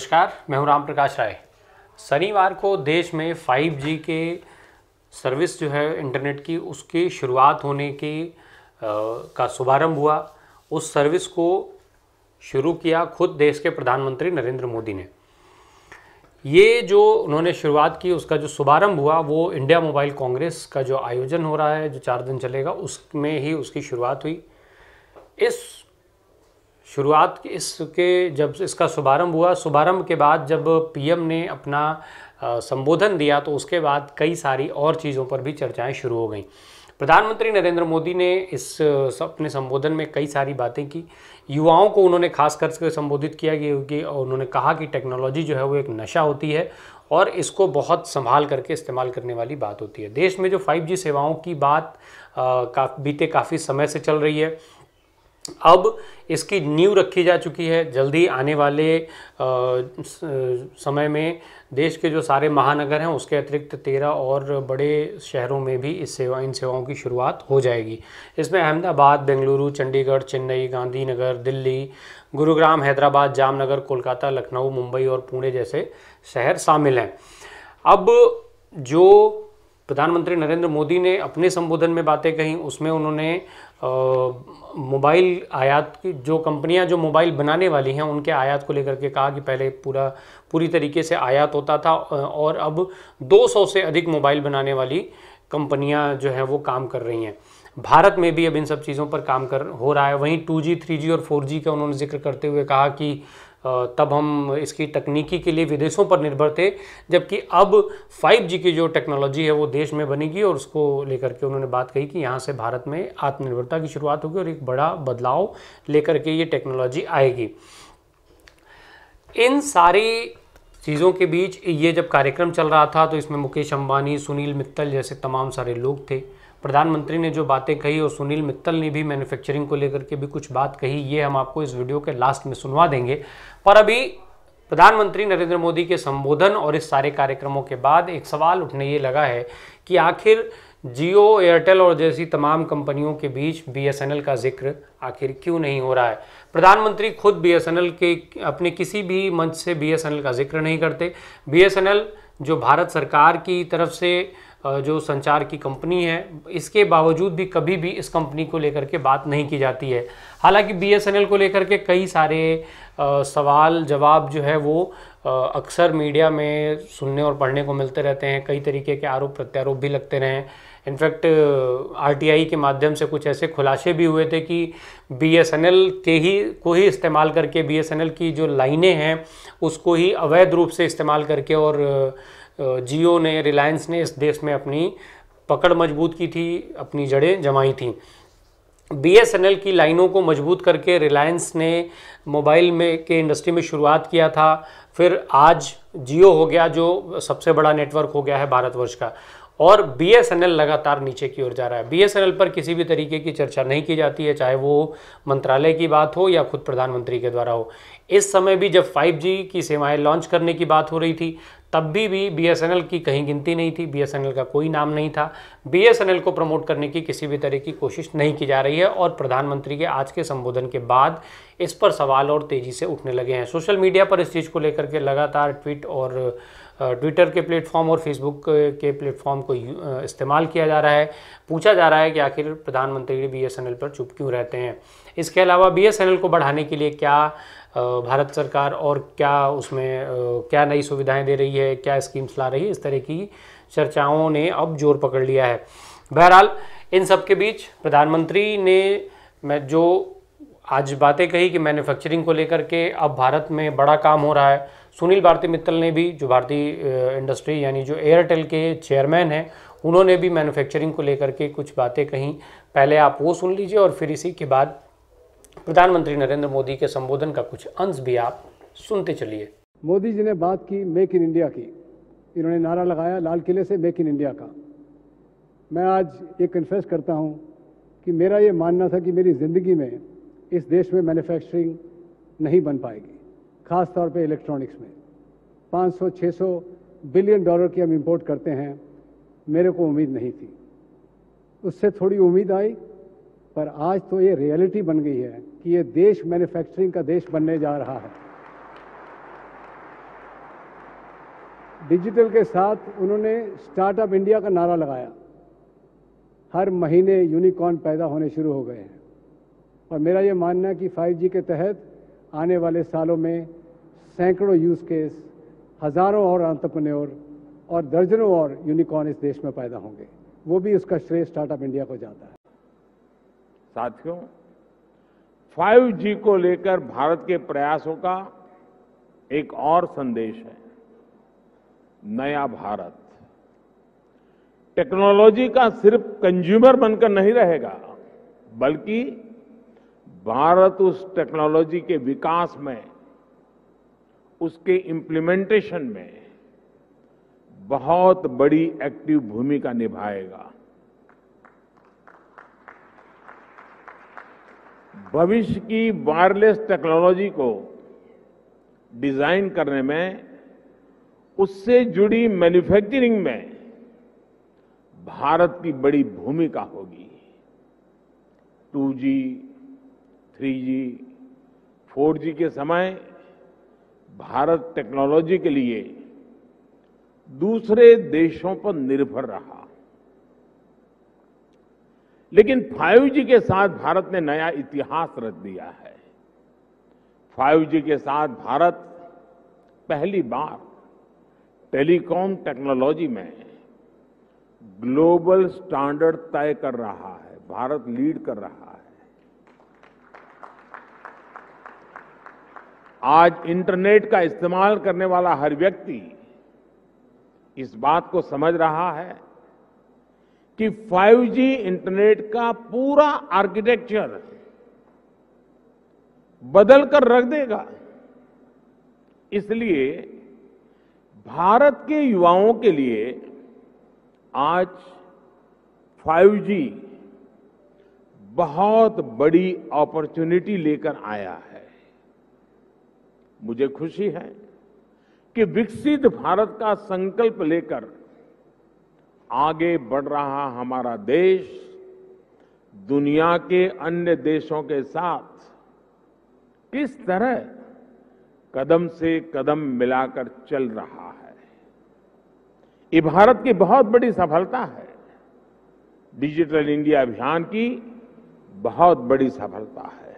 नमस्कार, मैं हूं राम प्रकाश राय। शनिवार को देश में 5G के सर्विस जो है इंटरनेट की उसकी शुरुआत होने का शुभारंभ हुआ। उस सर्विस को शुरू किया खुद देश के प्रधानमंत्री नरेंद्र मोदी ने। ये जो उन्होंने शुरुआत की उसका जो शुभारंभ हुआ वो इंडिया मोबाइल कांग्रेस का जो आयोजन हो रहा है जो 4 दिन चलेगा उसमें ही उसकी शुरुआत हुई। जब इसका शुभारंभ हुआ, शुभारंभ के बाद जब पीएम ने अपना संबोधन दिया तो उसके बाद कई सारी और चीज़ों पर भी चर्चाएं शुरू हो गई। प्रधानमंत्री नरेंद्र मोदी ने अपने संबोधन में कई सारी बातें की। युवाओं को उन्होंने खास करके संबोधित किया कि और उन्होंने कहा कि टेक्नोलॉजी जो है वो एक नशा होती है और इसको बहुत संभाल करके इस्तेमाल करने वाली बात होती है। देश में जो 5G सेवाओं की बात बीते काफ़ी समय से चल रही है, अब इसकी नींव रखी जा चुकी है। जल्दी आने वाले समय में देश के जो सारे महानगर हैं उसके अतिरिक्त 13 और बड़े शहरों में भी इन सेवाओं की शुरुआत हो जाएगी। इसमें अहमदाबाद, बेंगलुरु, चंडीगढ़, चेन्नई, गांधीनगर, दिल्ली, गुरुग्राम, हैदराबाद, जामनगर, कोलकाता, लखनऊ, मुंबई और पुणे जैसे शहर शामिल हैं। अब जो प्रधानमंत्री नरेंद्र मोदी ने अपने संबोधन में बातें कही उसमें उन्होंने मोबाइल आयात की जो कंपनियां जो मोबाइल बनाने वाली हैं उनके आयात को लेकर के कहा कि पहले पूरी तरीके से आयात होता था और अब 200 से अधिक मोबाइल बनाने वाली कंपनियां जो हैं वो काम कर रही हैं। भारत में भी अब इन सब चीज़ों पर काम हो रहा है। वहीं 2G, 3G और 4G का उन्होंने जिक्र करते हुए कहा कि तब हम इसकी तकनीकी के लिए विदेशों पर निर्भर थे, जबकि अब 5G की जो टेक्नोलॉजी है वो देश में बनेगी और उसको लेकर के उन्होंने बात कही कि यहाँ से भारत में आत्मनिर्भरता की शुरुआत होगी और एक बड़ा बदलाव लेकर के ये टेक्नोलॉजी आएगी। इन सारी चीज़ों के बीच ये जब कार्यक्रम चल रहा था तो इसमें मुकेश अंबानी, सुनील मित्तल जैसे तमाम सारे लोग थे। प्रधानमंत्री ने जो बातें कही और सुनील मित्तल ने भी मैन्युफैक्चरिंग को लेकर के भी कुछ बात कही, ये हम आपको इस वीडियो के लास्ट में सुनवा देंगे। पर अभी प्रधानमंत्री नरेंद्र मोदी के संबोधन और इस सारे कार्यक्रमों के बाद एक सवाल उठने ये लगा है कि आखिर जियो, एयरटेल और जैसी तमाम कंपनियों के बीच BSNL का जिक्र आखिर क्यों नहीं हो रहा है। प्रधानमंत्री खुद BSNL के अपने किसी भी मंच से BSNL का जिक्र नहीं करते। BSNL जो भारत सरकार की तरफ से जो संचार की कंपनी है, इसके बावजूद भी कभी भी इस कंपनी को लेकर के बात नहीं की जाती है। हालांकि BSNL को लेकर के कई सारे सवाल जवाब जो है वो अक्सर मीडिया में सुनने और पढ़ने को मिलते रहते हैं। कई तरीके के आरोप प्रत्यारोप भी लगते रहे। इनफैक्ट RTI के माध्यम से कुछ ऐसे खुलासे भी हुए थे कि BSNL को ही इस्तेमाल करके BSNL की जो लाइनें हैं उसको ही अवैध रूप से इस्तेमाल करके और जियो ने, रिलायंस ने इस देश में अपनी पकड़ मजबूत की थी, अपनी जड़ें जमाई थी। BSNL की लाइनों को मजबूत करके रिलायंस ने मोबाइल में के इंडस्ट्री में शुरुआत किया था। फिर आज जियो हो गया जो सबसे बड़ा नेटवर्क हो गया है भारतवर्ष का, और BSNL लगातार नीचे की ओर जा रहा है। BSNL पर किसी भी तरीके की चर्चा नहीं की जाती है, चाहे वो मंत्रालय की बात हो या खुद प्रधानमंत्री के द्वारा हो। इस समय भी जब 5G की सेवाएं लॉन्च करने की बात हो रही थी तब भी BSNL की कहीं गिनती नहीं थी, BSNL का कोई नाम नहीं था। BSNL को प्रमोट करने की किसी भी तरह की कोशिश नहीं की जा रही है और प्रधानमंत्री के आज के संबोधन के बाद इस पर सवाल और तेज़ी से उठने लगे हैं। सोशल मीडिया पर इस चीज़ को लेकर के लगातार ट्विटर के प्लेटफॉर्म और फेसबुक के प्लेटफॉर्म को इस्तेमाल किया जा रहा है। पूछा जा रहा है कि आखिर प्रधानमंत्री BSNL पर चुप क्यों रहते हैं। इसके अलावा BSNL को बढ़ाने के लिए क्या भारत सरकार और क्या उसमें क्या नई सुविधाएं दे रही है, क्या स्कीम्स ला रही है, इस तरह की चर्चाओं ने अब जोर पकड़ लिया है। बहरहाल इन सब के बीच प्रधानमंत्री ने जो आज बातें कही कि मैन्युफैक्चरिंग को लेकर के अब भारत में बड़ा काम हो रहा है। सुनील भारती मित्तल ने भी, जो भारतीय इंडस्ट्री यानी जो एयरटेल के चेयरमैन हैं, उन्होंने भी मैन्युफैक्चरिंग को लेकर के कुछ बातें कहीं। पहले आप वो सुन लीजिए और फिर इसी के बाद प्रधानमंत्री नरेंद्र मोदी के संबोधन का कुछ अंश भी आप सुनते चलिए। मोदी जी ने बात की मेक इन इंडिया की, इन्होंने नारा लगाया लाल किले से मेक इन इंडिया का। मैं आज ये कन्फेस करता हूँ कि मेरा ये मानना था कि मेरी ज़िंदगी में इस देश में मैन्युफैक्चरिंग नहीं बन पाएगी, ख़ास तौर पे इलेक्ट्रॉनिक्स में। 500-600 बिलियन डॉलर की हम इंपोर्ट करते हैं, मेरे को उम्मीद नहीं थी। उससे थोड़ी उम्मीद आई, पर आज तो ये रियलिटी बन गई है कि ये देश मैन्युफैक्चरिंग का देश बनने जा रहा है। डिजिटल के साथ उन्होंने स्टार्टअप इंडिया का नारा लगाया। हर महीने यूनिकॉर्न पैदा होने शुरू हो गए हैं और मेरा ये मानना है कि 5G के तहत आने वाले सालों में सैकड़ों यूज केस, हजारों और एंटरप्रेन्योर और दर्जनों और यूनिकॉर्न इस देश में पैदा होंगे। वो भी उसका श्रेय स्टार्टअप इंडिया को जाता है। साथियों, 5G को लेकर भारत के प्रयासों का एक और संदेश है, नया भारत। टेक्नोलॉजी का सिर्फ कंज्यूमर बनकर नहीं रहेगा, बल्कि भारत उस टेक्नोलॉजी के विकास में, उसके इम्प्लीमेंटेशन में बहुत बड़ी एक्टिव भूमिका निभाएगा। भविष्य की वायरलेस टेक्नोलॉजी को डिजाइन करने में, उससे जुड़ी मैन्युफैक्चरिंग में भारत की बड़ी भूमिका होगी। 2G, 3G, 4G के समय भारत टेक्नोलॉजी के लिए दूसरे देशों पर निर्भर रहा, लेकिन 5G के साथ भारत ने नया इतिहास रच दिया है। 5G के साथ भारत पहली बार टेलीकॉम टेक्नोलॉजी में ग्लोबल स्टैंडर्ड तय कर रहा है। भारत लीड कर रहा है। आज इंटरनेट का इस्तेमाल करने वाला हर व्यक्ति इस बात को समझ रहा है कि 5G इंटरनेट का पूरा आर्किटेक्चर बदल कर रख देगा। इसलिए भारत के युवाओं के लिए आज 5G बहुत बड़ी अपॉर्चुनिटी लेकर आया है। मुझे खुशी है कि विकसित भारत का संकल्प लेकर आगे बढ़ रहा हमारा देश दुनिया के अन्य देशों के साथ किस तरह कदम से कदम मिलाकर चल रहा है। ये भारत की बहुत बड़ी सफलता है। डिजिटल इंडिया अभियान की बहुत बड़ी सफलता है।